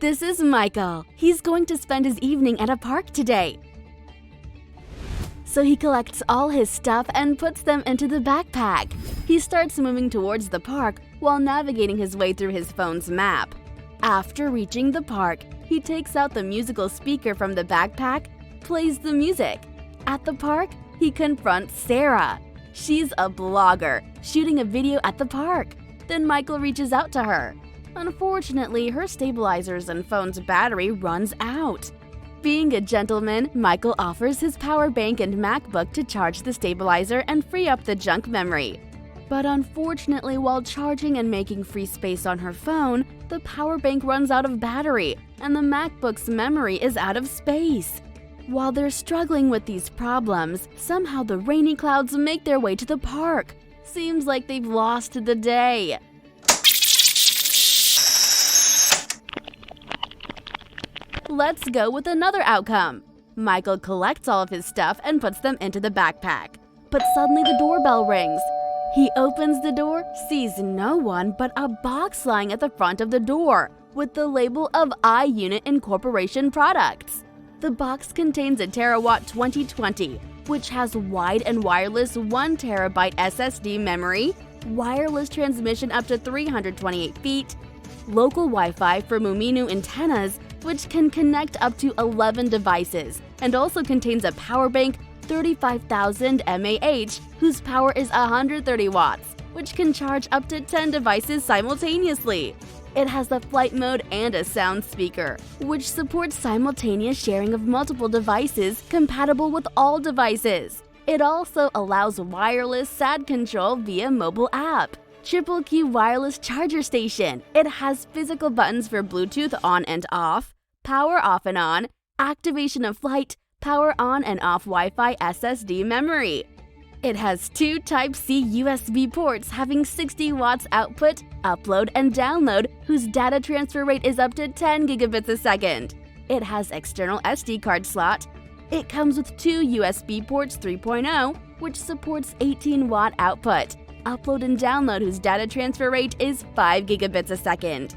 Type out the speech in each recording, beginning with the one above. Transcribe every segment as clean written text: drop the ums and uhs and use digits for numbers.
This is Michael. He's going to spend his evening at a park today. So he collects all his stuff and puts them into the backpack. He starts moving towards the park while navigating his way through his phone's map. After reaching the park, he takes out the musical speaker from the backpack, plays the music. At the park, he confronts Sarah. She's a blogger, shooting a video at the park. Then Michael reaches out to her. Unfortunately, her stabilizers and phone's battery runs out. Being a gentleman, Michael offers his power bank and MacBook to charge the stabilizer and free up the junk memory. But unfortunately, while charging and making free space on her phone, the power bank runs out of battery and the MacBook's memory is out of space. While they're struggling with these problems, somehow the rainy clouds make their way to the park. Seems like they've lost the day. Let's go with another outcome. Michael collects all of his stuff and puts them into the backpack. But suddenly the doorbell rings. He opens the door, sees no one but a box lying at the front of the door with the label of IOT Incorporation products. The box contains a Terawatt 2020, which has wide and wireless 1TB SSD memory, wireless transmission up to 328 feet, local Wi-Fi for Muminu antennas, which can connect up to 11 devices, and also contains a power bank 35,000 mAh whose power is 130 watts, which can charge up to 10 devices simultaneously. It has a flight mode and a sound speaker, which supports simultaneous sharing of multiple devices compatible with all devices. It also allows wireless SAD control via mobile app. Triple key wireless charger station. It has physical buttons for Bluetooth on and off, power off and on, activation of flight, power on and off Wi-Fi SSD memory. It has two Type-C USB ports having 60 watts output, upload and download, whose data transfer rate is up to 10 gigabits a second. It has external SD card slot. It comes with two USB ports 3.0, which supports 18-watt output, upload and download, whose data transfer rate is 5 gigabits a second.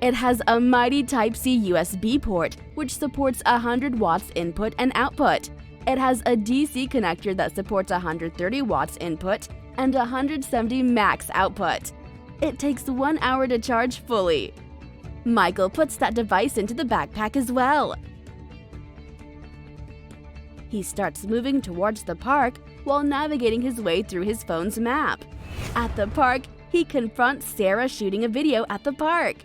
It has a mighty Type-C USB port, which supports 100 watts input and output. It has a DC connector that supports 130 watts input and 170 max output. It takes 1 hour to charge fully. Michael puts that device into the backpack as well. He starts moving towards the park while navigating his way through his phone's map. At the park, he confronts Sarah shooting a video at the park.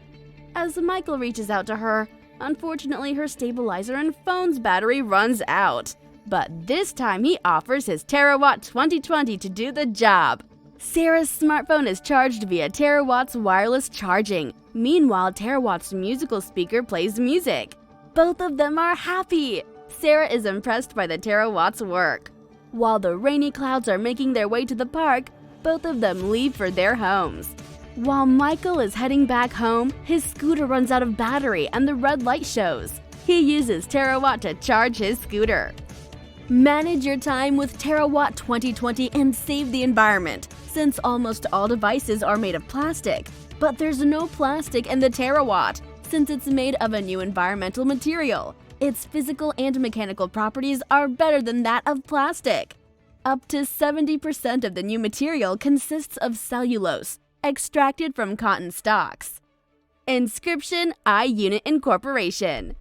As Michael reaches out to her, unfortunately her stabilizer and phone's battery runs out. But this time he offers his Terawatt 2020 to do the job. Sarah's smartphone is charged via Terawatt's wireless charging. Meanwhile, Terawatt's musical speaker plays music. Both of them are happy. Sarah is impressed by the Terawatt's work. While the rainy clouds are making their way to the park, both of them leave for their homes. While Michael is heading back home, his scooter runs out of battery and the red light shows. He uses Terawatt to charge his scooter. Manage your time with Terawatt 2020 and save the environment, since almost all devices are made of plastic. But there's no plastic in the Terawatt, since it's made of a new environmental material. Its physical and mechanical properties are better than that of plastic. Up to 70% of the new material consists of cellulose, extracted from cotton stalks. Inscription: IOT Incorporation.